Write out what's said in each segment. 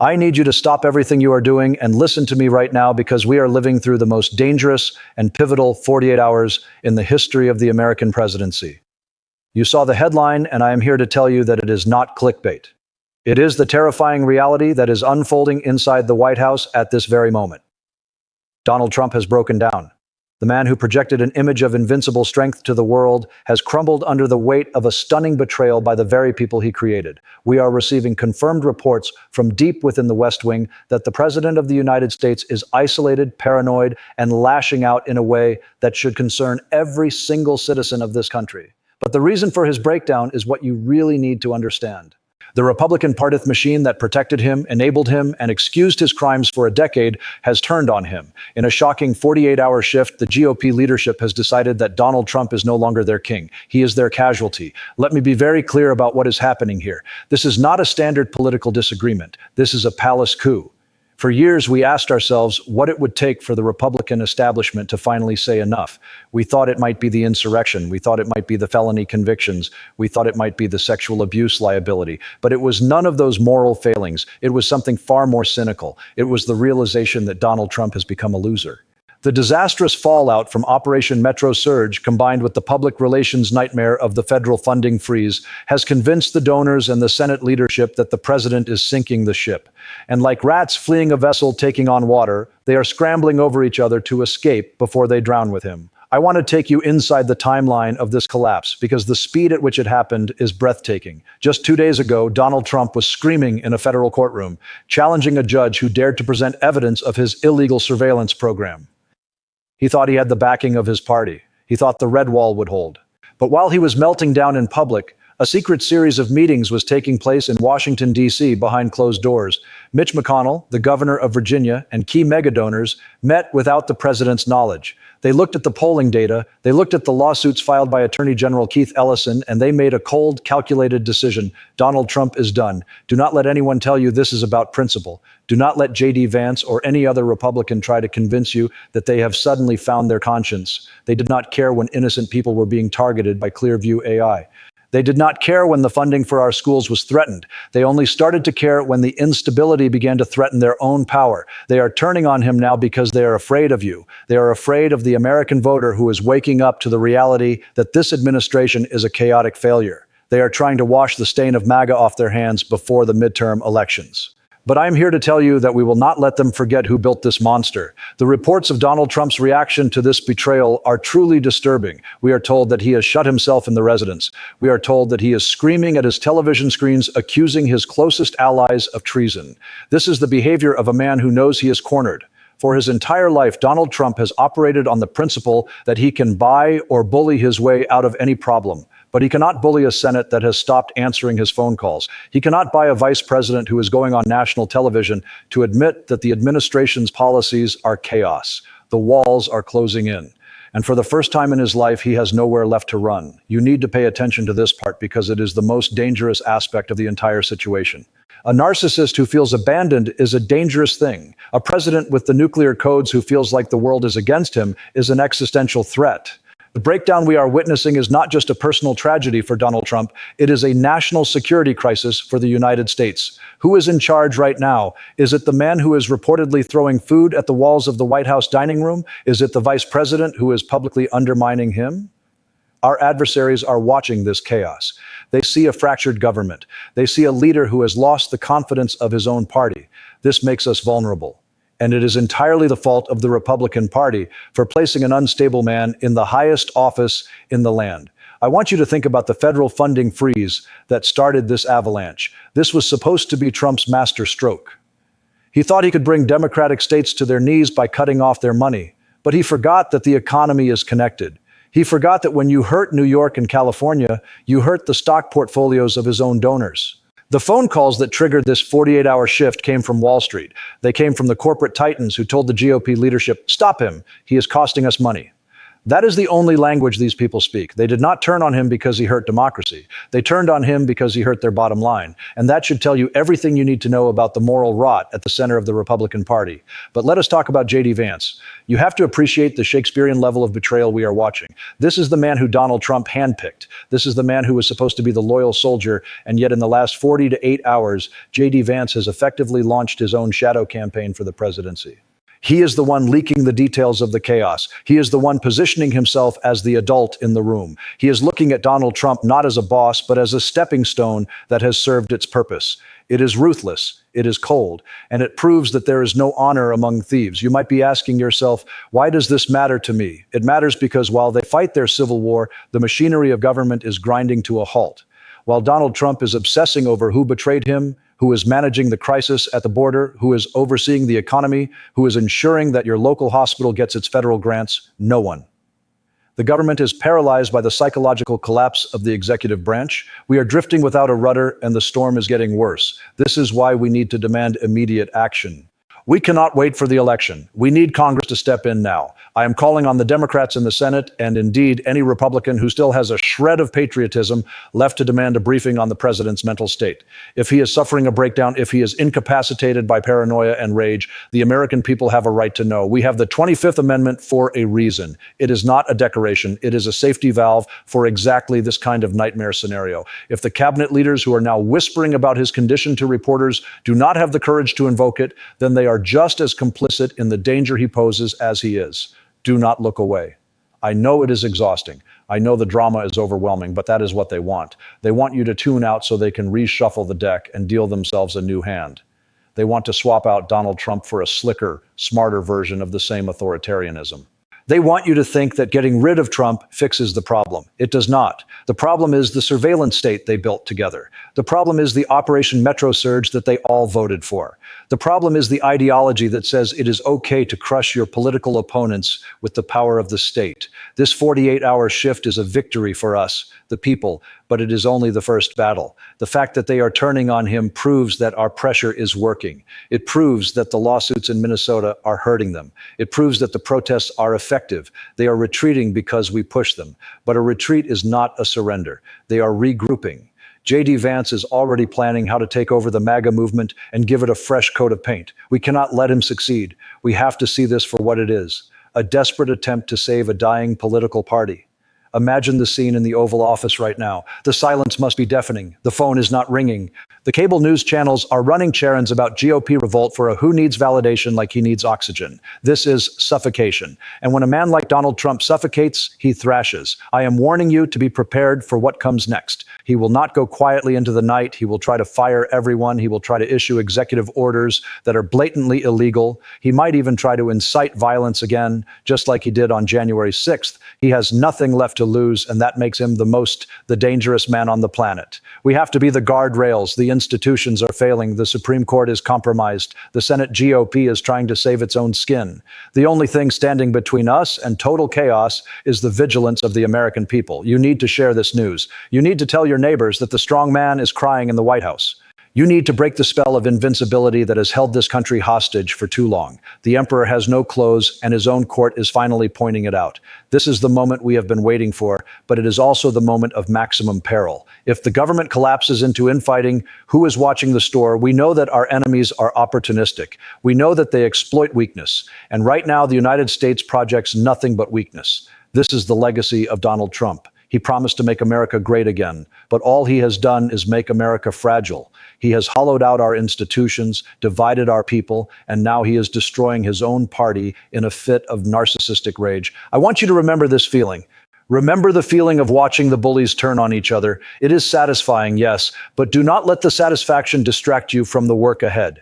I need you to stop everything you are doing and listen to me right now because we are living through the most dangerous and pivotal 48 hours in the history of the American presidency. You saw the headline, and I am here to tell you that it is not clickbait. It is the terrifying reality that is unfolding inside the White House at this very moment. Donald Trump has broken down. The man who projected an image of invincible strength to the world has crumbled under the weight of a stunning betrayal by the very people he created. We are receiving confirmed reports from deep within the West Wing that the President of the United States is isolated, paranoid, and lashing out in a way that should concern every single citizen of this country. But the reason for his breakdown is what you really need to understand. The Republican Party machine that protected him, enabled him, and excused his crimes for a decade has turned on him. In a shocking 48-hour shift, the GOP leadership has decided that Donald Trump is no longer their king. He is their casualty. Let me be very clear about what is happening here. This is not a standard political disagreement. This is a palace coup. For years, we asked ourselves what it would take for the Republican establishment to finally say enough. We thought it might be the insurrection. We thought it might be the felony convictions. We thought it might be the sexual abuse liability. But it was none of those moral failings. It was something far more cynical. It was the realization that Donald Trump has become a loser. The disastrous fallout from Operation Metro Surge, combined with the public relations nightmare of the federal funding freeze, has convinced the donors and the Senate leadership that the president is sinking the ship. And like rats fleeing a vessel taking on water, they are scrambling over each other to escape before they drown with him. I want to take you inside the timeline of this collapse because the speed at which it happened is breathtaking. Just 2 days ago, Donald Trump was screaming in a federal courtroom, challenging a judge who dared to present evidence of his illegal surveillance program. He thought he had the backing of his party. He thought the red wall would hold. But while he was melting down in public, a secret series of meetings was taking place in Washington, D.C. behind closed doors. Mitch McConnell, the governor of Virginia, and key mega donors met without the president's knowledge. They looked at the polling data, they looked at the lawsuits filed by Attorney General Keith Ellison, and they made a cold, calculated decision. Donald Trump is done. Do not let anyone tell you this is about principle. Do not let J.D. Vance or any other Republican try to convince you that they have suddenly found their conscience. They did not care when innocent people were being targeted by Clearview AI. They did not care when the funding for our schools was threatened. They only started to care when the instability began to threaten their own power. They are turning on him now because they are afraid of you. They are afraid of the American voter who is waking up to the reality that this administration is a chaotic failure. They are trying to wash the stain of MAGA off their hands before the midterm elections. But I'm here to tell you that we will not let them forget who built this monster. The reports of Donald Trump's reaction to this betrayal are truly disturbing. We are told that he has shut himself in the residence. We are told that he is screaming at his television screens, accusing his closest allies of treason. This is the behavior of a man who knows he is cornered. For his entire life, Donald Trump has operated on the principle that he can buy or bully his way out of any problem. But he cannot bully a Senate that has stopped answering his phone calls. He cannot buy a vice president who is going on national television to admit that the administration's policies are chaos. The walls are closing in. And for the first time in his life, he has nowhere left to run. You need to pay attention to this part because it is the most dangerous aspect of the entire situation. A narcissist who feels abandoned is a dangerous thing. A president with the nuclear codes who feels like the world is against him is an existential threat. The breakdown we are witnessing is not just a personal tragedy for Donald Trump, it is a national security crisis for the United States. Who is in charge right now? Is it the man who is reportedly throwing food at the walls of the White House dining room? Is it the vice president who is publicly undermining him? Our adversaries are watching this chaos. They see a fractured government. They see a leader who has lost the confidence of his own party. This makes us vulnerable. And it is entirely the fault of the Republican Party for placing an unstable man in the highest office in the land. I want you to think about the federal funding freeze that started this avalanche. This was supposed to be Trump's master stroke. He thought he could bring Democratic states to their knees by cutting off their money, but he forgot that the economy is connected. He forgot that when you hurt New York and California, you hurt the stock portfolios of his own donors. The phone calls that triggered this 48-hour shift came from Wall Street. They came from the corporate titans who told the GOP leadership, "Stop him. He is costing us money." That is the only language these people speak. They did not turn on him because he hurt democracy. They turned on him because he hurt their bottom line. And that should tell you everything you need to know about the moral rot at the center of the Republican Party. But let us talk about J.D. Vance. You have to appreciate the Shakespearean level of betrayal we are watching. This is the man who Donald Trump handpicked. This is the man who was supposed to be the loyal soldier, and yet in the last 40 to 8 hours, J.D. Vance has effectively launched his own shadow campaign for the presidency. He is the one leaking the details of the chaos. He is the one positioning himself as the adult in the room. He is looking at Donald Trump not as a boss, but as a stepping stone that has served its purpose. It is ruthless, it is cold, and it proves that there is no honor among thieves. You might be asking yourself, why does this matter to me? It matters because while they fight their civil war, the machinery of government is grinding to a halt. While Donald Trump is obsessing over who betrayed him, who is managing the crisis at the border, who is overseeing the economy, who is ensuring that your local hospital gets its federal grants, no one. The government is paralyzed by the psychological collapse of the executive branch. We are drifting without a rudder, and the storm is getting worse. This is why we need to demand immediate action. We cannot wait for the election. We need Congress to step in now. I am calling on the Democrats in the Senate, and indeed any Republican who still has a shred of patriotism left, to demand a briefing on the president's mental state. If he is suffering a breakdown, if he is incapacitated by paranoia and rage, the American people have a right to know. We have the 25th Amendment for a reason. It is not a decoration. It is a safety valve for exactly this kind of nightmare scenario. If the cabinet leaders who are now whispering about his condition to reporters do not have the courage to invoke it, then they are just as complicit in the danger he poses as he is. Do not look away. I know it is exhausting. I know the drama is overwhelming, but that is what they want. They want you to tune out so they can reshuffle the deck and deal themselves a new hand. They want to swap out Donald Trump for a slicker, smarter version of the same authoritarianism. They want you to think that getting rid of Trump fixes the problem. It does not. The problem is the surveillance state they built together. The problem is the Operation Metro Surge that they all voted for. The problem is the ideology that says it is okay to crush your political opponents with the power of the state. This 48-hour shift is a victory for us, the people, but it is only the first battle. The fact that they are turning on him proves that our pressure is working. It proves that the lawsuits in Minnesota are hurting them. It proves that the protests are effective. They are retreating because we push them. But a retreat is not a surrender. They are regrouping. J.D. Vance is already planning how to take over the MAGA movement and give it a fresh coat of paint. We cannot let him succeed. We have to see this for what it is, a desperate attempt to save a dying political party. Imagine the scene in the Oval Office right now. The silence must be deafening. The phone is not ringing. The cable news channels are running charons about GOP revolt for a who needs validation like he needs oxygen. This is suffocation. And when a man like Donald Trump suffocates, he thrashes. I am warning you to be prepared for what comes next. He will not go quietly into the night. He will try to fire everyone. He will try to issue executive orders that are blatantly illegal. He might even try to incite violence again, just like he did on January 6th. He has nothing left to lose, and that makes him the dangerous man on the planet. We have to be the guardrails. The institutions are failing. The Supreme Court is compromised. The Senate GOP is trying to save its own skin. The only thing standing between us and total chaos is the vigilance of the American people. You need to share this news. You need to tell your neighbors that the strong man is crying in the White House. You need to break the spell of invincibility that has held this country hostage for too long. The emperor has no clothes, and his own court is finally pointing it out. This is the moment we have been waiting for, but it is also the moment of maximum peril. If the government collapses into infighting, who is watching the store? We know that our enemies are opportunistic. We know that they exploit weakness. And right now, the United States projects nothing but weakness. This is the legacy of Donald Trump. He promised to make America great again, but all he has done is make America fragile. He has hollowed out our institutions, divided our people, and now he is destroying his own party in a fit of narcissistic rage. I want you to remember this feeling. Remember the feeling of watching the bullies turn on each other. It is satisfying, yes, but do not let the satisfaction distract you from the work ahead.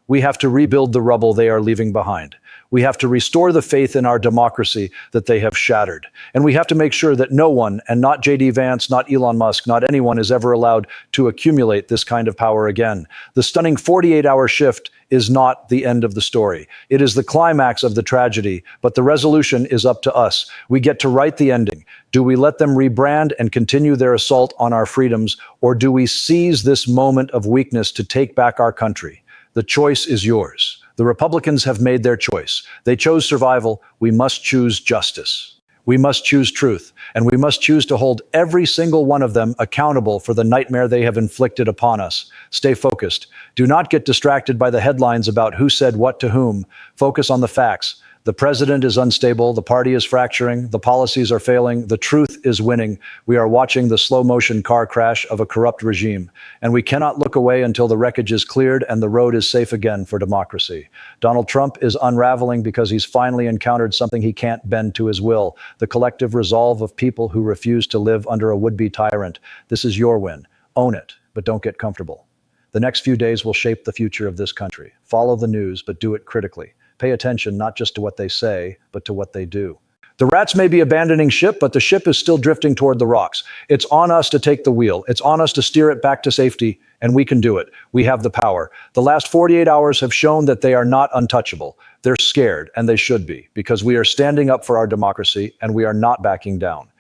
We have to rebuild the rubble they are leaving behind. We have to restore the faith in our democracy that they have shattered. And we have to make sure that no one, and not J.D. Vance, not Elon Musk, not anyone is ever allowed to accumulate this kind of power again. The stunning 48-hour shift is not the end of the story. It is the climax of the tragedy, but the resolution is up to us. We get to write the ending. Do we let them rebrand and continue their assault on our freedoms, or do we seize this moment of weakness to take back our country? The choice is yours. The Republicans have made their choice. They chose survival. We must choose justice. We must choose truth, and we must choose to hold every single one of them accountable for the nightmare they have inflicted upon us. Stay focused. Do not get distracted by the headlines about who said what to whom. Focus on the facts. The president is unstable, the party is fracturing, the policies are failing, the truth is winning. We are watching the slow-motion car crash of a corrupt regime, and we cannot look away until the wreckage is cleared and the road is safe again for democracy. Donald Trump is unraveling because he's finally encountered something he can't bend to his will, the collective resolve of people who refuse to live under a would-be tyrant. This is your win. Own it, but don't get comfortable. The next few days will shape the future of this country. Follow the news, but do it critically. Pay attention not just to what they say, but to what they do. The rats may be abandoning ship, but the ship is still drifting toward the rocks. It's on us to take the wheel. It's on us to steer it back to safety, and we can do it. We have the power. The last 48 hours have shown that they are not untouchable. They're scared, and they should be, because we are standing up for our democracy, and we are not backing down.